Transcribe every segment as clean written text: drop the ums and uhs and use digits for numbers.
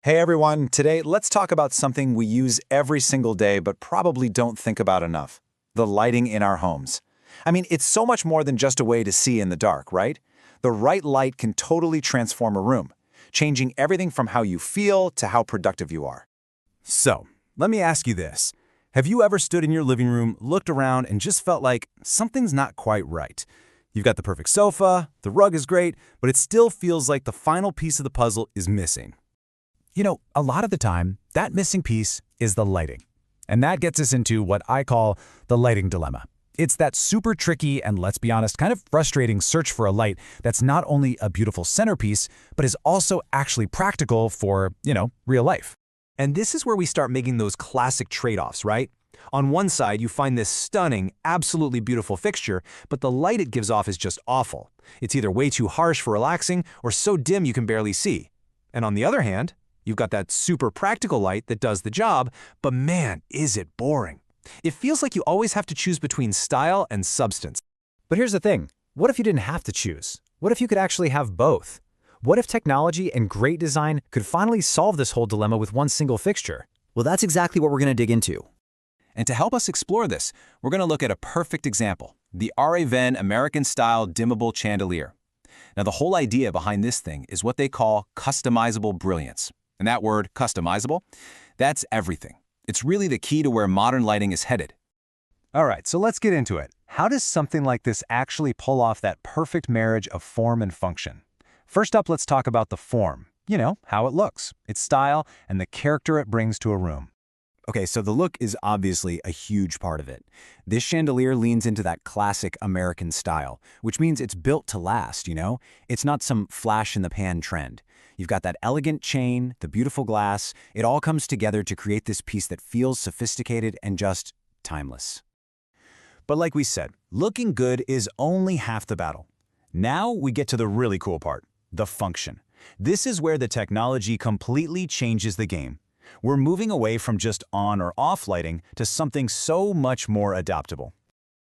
Hey everyone, today let's talk about something we use every single day but probably don't think about enough: the lighting in our homes. I mean, it's so much more than just a way to see in the dark, right? The right light can totally transform a room, changing everything from how you feel to how productive you are. So, let me ask you this. Have you ever stood in your living room, looked around, and just felt like something's not quite right? You've got the perfect sofa, the rug is great, but it still feels like the final piece of the puzzle is missing. A lot of the time, that missing piece is the lighting. And that gets us into what I call the lighting dilemma. It's that super tricky and, let's be honest, kind of frustrating search for a light that's not only a beautiful centerpiece, but is also actually practical for, real life. And this is where we start making those classic trade-offs, right? On one side, you find this stunning, absolutely beautiful fixture, but the light it gives off is just awful. It's either way too harsh for relaxing or so dim you can barely see. And on the other hand, you've got that super practical light that does the job, but man, is it boring. It feels like you always have to choose between style and substance. But here's the thing. What if you didn't have to choose? What if you could actually have both? What if technology and great design could finally solve this whole dilemma with one single fixture? Well, that's exactly what we're going to dig into. And to help us explore this, we're going to look at a perfect example: the REVEN American Style Dimmable Chandelier. Now, the whole idea behind this thing is what they call customizable brilliance. And that word, customizable, that's everything. It's really the key to where modern lighting is headed. All right, so let's get into it. How does something like this actually pull off that perfect marriage of form and function? First up, let's talk about the form. How it looks, its style, and the character it brings to a room. Okay, so the look is obviously a huge part of it. This chandelier leans into that classic American style, which means it's built to last, It's not some flash-in-the-pan trend. You've got that elegant chain, the beautiful glass. It all comes together to create this piece that feels sophisticated and just timeless. But like we said, looking good is only half the battle. Now we get to the really cool part, the function. This is where the technology completely changes the game. We're moving away from just on or off lighting to something so much more adaptable.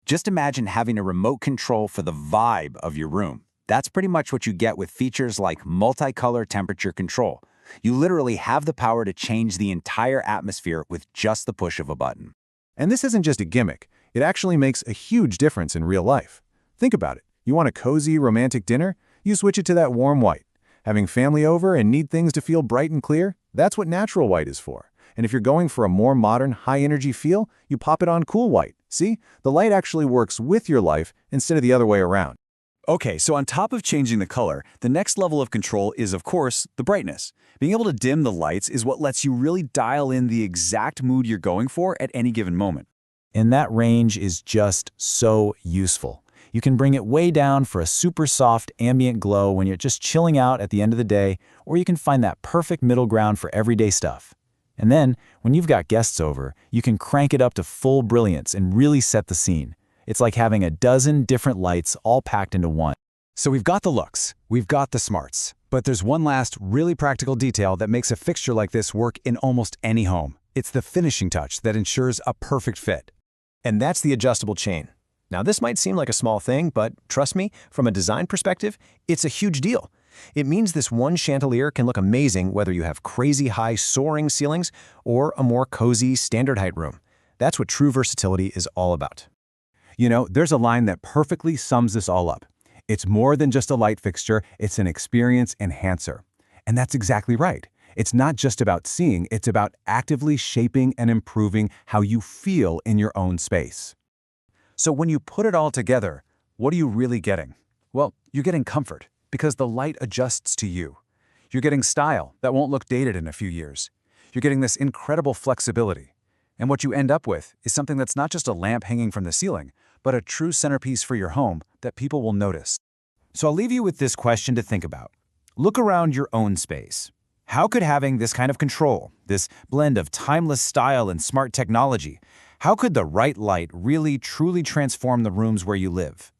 Just imagine having a remote control for the vibe of your room. That's pretty much what you get with features like multicolor temperature control. You literally have the power to change the entire atmosphere with just the push of a button. And this isn't just a gimmick. It actually makes a huge difference in real life. Think about it. You want a cozy, romantic dinner? You switch it to that warm white. Having family over and need things to feel bright and clear? That's what natural white is for. And if you're going for a more modern, high-energy feel, you pop it on cool white. See? The light actually works with your life instead of the other way around. Okay, so on top of changing the color, the next level of control is, of course, the brightness. Being able to dim the lights is what lets you really dial in the exact mood you're going for at any given moment. And that range is just so useful. You can bring it way down for a super soft ambient glow when you're just chilling out at the end of the day, or you can find that perfect middle ground for everyday stuff. And then, when you've got guests over, you can crank it up to full brilliance and really set the scene. It's like having a dozen different lights all packed into one. So we've got the looks, we've got the smarts, but there's one last really practical detail that makes a fixture like this work in almost any home. It's the finishing touch that ensures a perfect fit. And that's the adjustable chain. Now, this might seem like a small thing, but trust me, from a design perspective, it's a huge deal. It means this one chandelier can look amazing whether you have crazy high soaring ceilings or a more cozy standard height room. That's what true versatility is all about. There's a line that perfectly sums this all up. It's more than just a light fixture, it's an experience enhancer. And that's exactly right. It's not just about seeing, it's about actively shaping and improving how you feel in your own space. So when you put it all together, what are you really getting? Well, you're getting comfort because the light adjusts to you. You're getting style that won't look dated in a few years. You're getting this incredible flexibility. And what you end up with is something that's not just a lamp hanging from the ceiling, but a true centerpiece for your home that people will notice. So I'll leave you with this question to think about. Look around your own space. How could having this kind of control, this blend of timeless style and smart technology, how could the right light really truly transform the rooms where you live?